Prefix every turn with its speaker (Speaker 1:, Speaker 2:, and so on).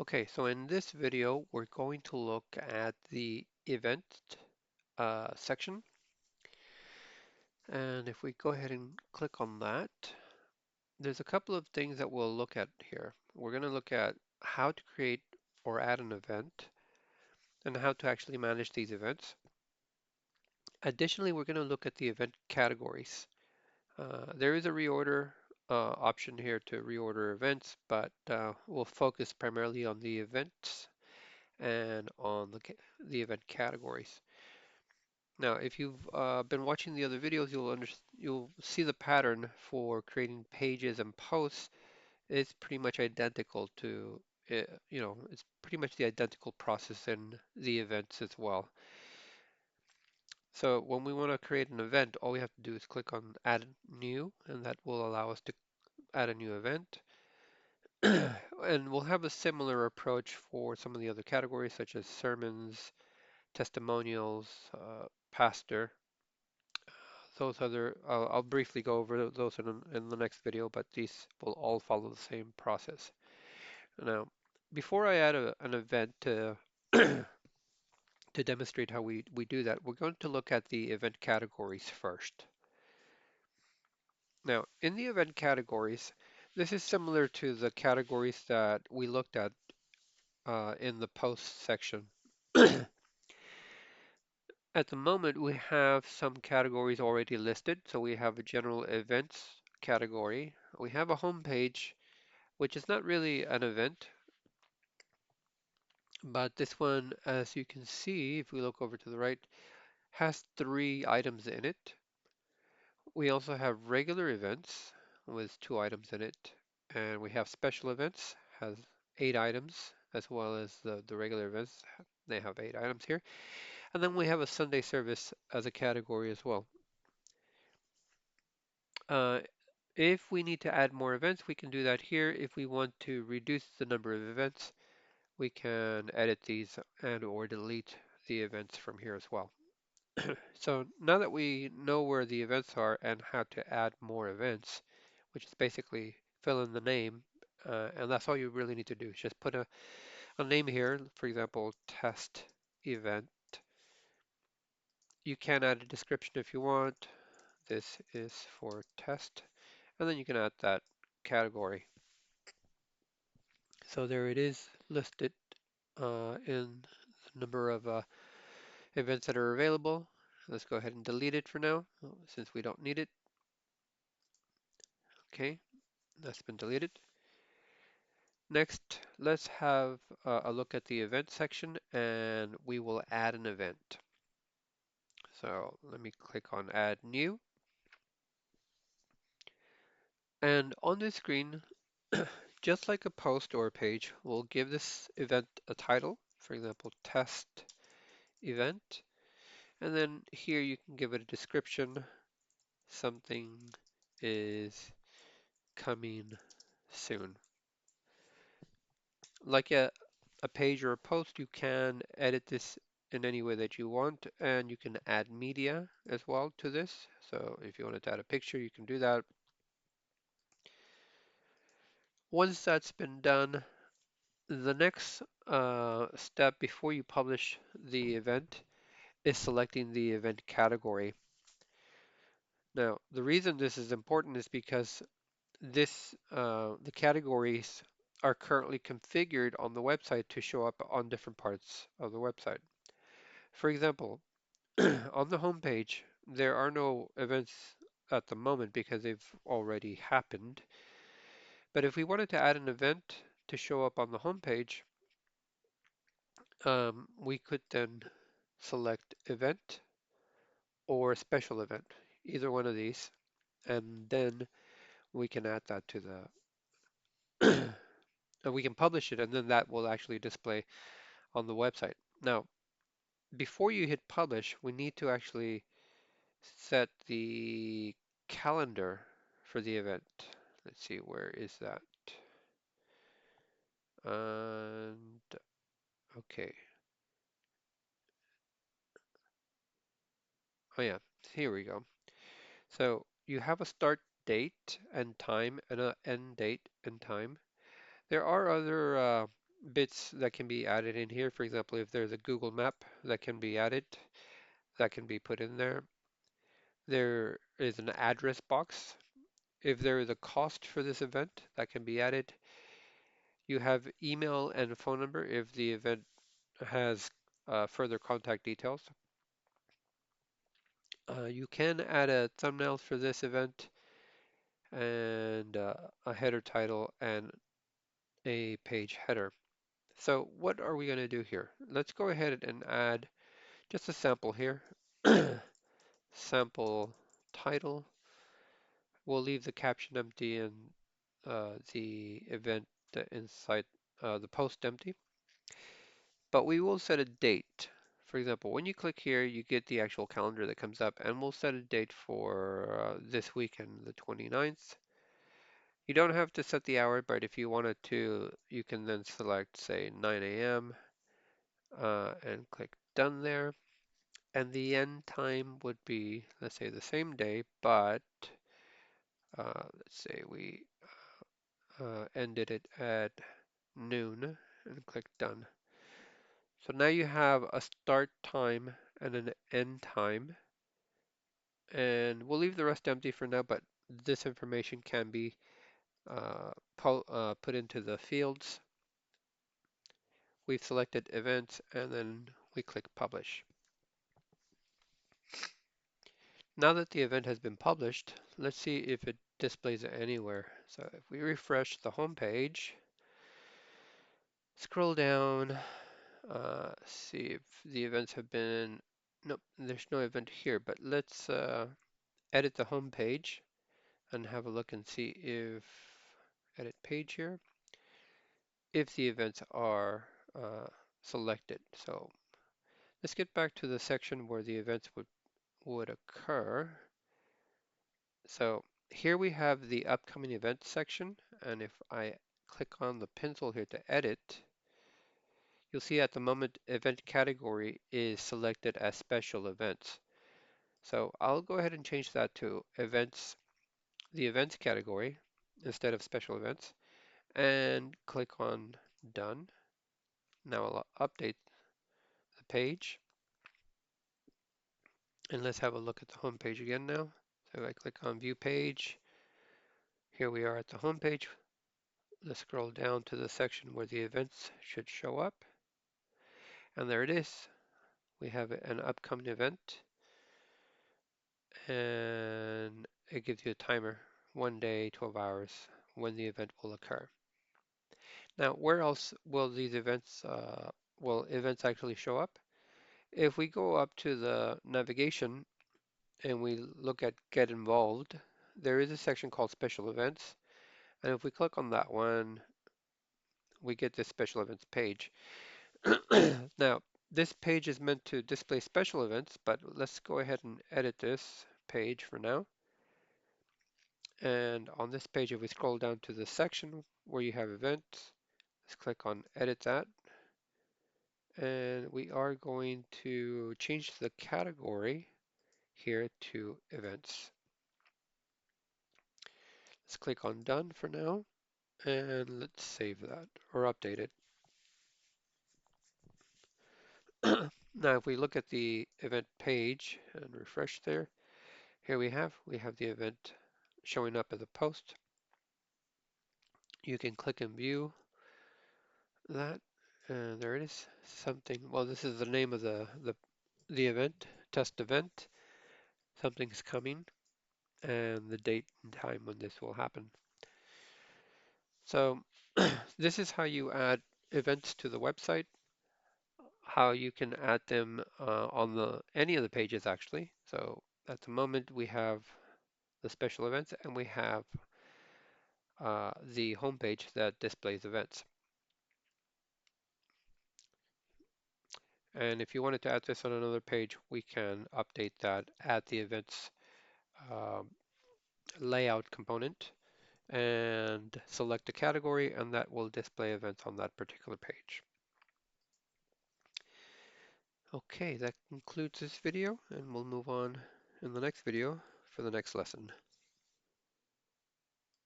Speaker 1: Okay, so in this video, we're going to look at the event section. And if we go ahead and click on that, there's a couple of things that we'll look at here. We're going to look at how to create or add an event and how to actually manage these events. Additionally, we're going to look at the event categories. There is a reorder option here to reorder events, but we'll focus primarily on the events and on the event categories. Now, if you've been watching the other videos, you'll see the pattern for creating pages and posts is pretty much identical to it's pretty much the identical process in the events as well. So when we want to create an event, all we have to do is click on Add New, and that will allow us to add a new event. And we'll have a similar approach for some of the other categories, such as sermons, testimonials, pastor. Those other, I'll briefly go over those in the next video, but these will all follow the same process. Now, before I add an event to to demonstrate how we do that, we're going to look at the event categories first. Now, in the event categories, this is similar to the categories that we looked at in the post section. At the moment, we have some categories already listed. So we have a general events category. We have a home page, which is not really an event, but this one, as you can see, if we look over to the right, has 3 items in it. We also have regular events with 2 items in it, and we have special events, has 8 items, as well as the regular events. They have 8 items here. And then we have a Sunday service as a category as well. Uh, if we need to add more events, we can do that here. If we want to reduce the number of events, we can edit these and or delete the events from here as well. So now that we know where the events are and how to add more events, which is basically fill in the name, and that's all you really need to do is just put a name here, for example, test event. You can add a description if you want. This is for test, and then you can add that category. So there it is listed in the number of events that are available. Let's go ahead and delete it for now, since we don't need it. Okay, that's been deleted. Next, let's have a look at the event section, and we will add an event. So let me click on Add New. And on this screen, just like a post or a page, we'll give this event a title, for example, test event. And then here you can give it a description. Something is coming soon. Like a page or a post, you can edit this in any way that you want, and you can add media as well to this. So if you wanted to add a picture, you can do that. Once that's been done, the next step before you publish the event is selecting the event category. Now, the reason this is important is because the categories are currently configured on the website to show up on different parts of the website. For example, on the home page, there are no events at the moment because they've already happened. But if we wanted to add an event to show up on the home page, we could then select event or special event, either one of these, and then we can add that to the, and we can publish it, and then that will actually display on the website. Now, before you hit publish, we need to actually set the calendar for the event. Let's see, where is that? And okay. Oh yeah, here we go. So you have a start date and time and an end date and time. There are other bits that can be added in here. For example, if there's a Google map that can be added, that can be put in there. There is an address box. If there is a cost for this event, that can be added. You have email and phone number if the event has further contact details. You can add a thumbnail for this event and a header title and a page header. So what are we going to do here? Let's go ahead and add just a sample here. Sample title. We'll leave the caption empty and the event inside the post empty. But we will set a date. For example, when you click here, you get the actual calendar that comes up, and we'll set a date for this weekend, the 29th. You don't have to set the hour, but if you wanted to, you can then select, say, 9 a.m. And click done there. And the end time would be, let's say, the same day, but let's say we ended it at noon and click done. So now you have a start time and an end time, and we'll leave the rest empty for now, but this information can be put into the fields. We've selected events and then we click publish. Now that the event has been published, let's see if it displays it anywhere. So if we refresh the home page, scroll down, see if the events have been, nope, there's no event here, but let's edit the home page and have a look and see if, edit page here, if the events are selected. So let's get back to the section where the events would occur. So here we have the upcoming event section, and if I click on the pencil here to edit, you'll see at the moment event category is selected as special events. So I'll go ahead and change that to events, the events category instead of special events, and click on done. Now I'll update the page, and let's have a look at the home page again now. So if I click on view page, here we are at the home page. Let's scroll down to the section where the events should show up. And there it is. We have an upcoming event, and it gives you a timer, 1 day, 12 hours, when the event will occur. Now, where else will these events, will events actually show up? If we go up to the navigation and we look at Get Involved, there is a section called Special Events. And if we click on that one, we get this Special Events page. Now, this page is meant to display special events, but let's go ahead and edit this page for now. And on this page, if we scroll down to the section where you have events, let's click on Edit That. And we are going to change the category here to Events. Let's click on Done for now, and let's save that or update it. Now, if we look at the event page and refresh there, here we have the event showing up as a post. You can click and view that, and there it is. Something. Well, this is the name of the event, test event. Something's coming, and the date and time when this will happen. So this is how you add events to the website. How you can add them on any of the pages actually. So at the moment we have the special events and we have the home page that displays events. And if you wanted to add this on another page, we can update that at the events um, layout component and select a category, and that will display events on that particular page. Okay, that concludes this video, and we'll move on in the next video for the next lesson.